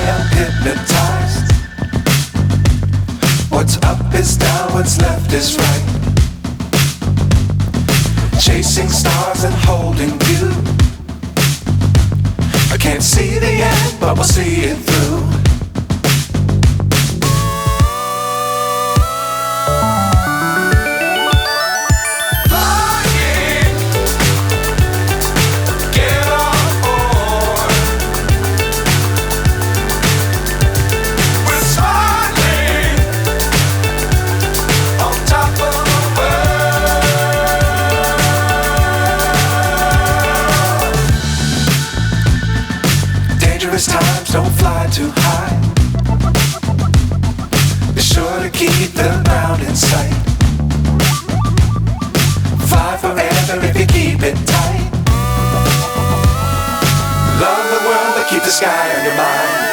am hypnotized. What's up is down, what's left is right. Chasing stars and holding you. I can't see the end, but we'll see it through. Times don't fly too high. Be sure to keep the ground in sight. Fly forever if you keep it tight. Love the world but keep the sky on your mind.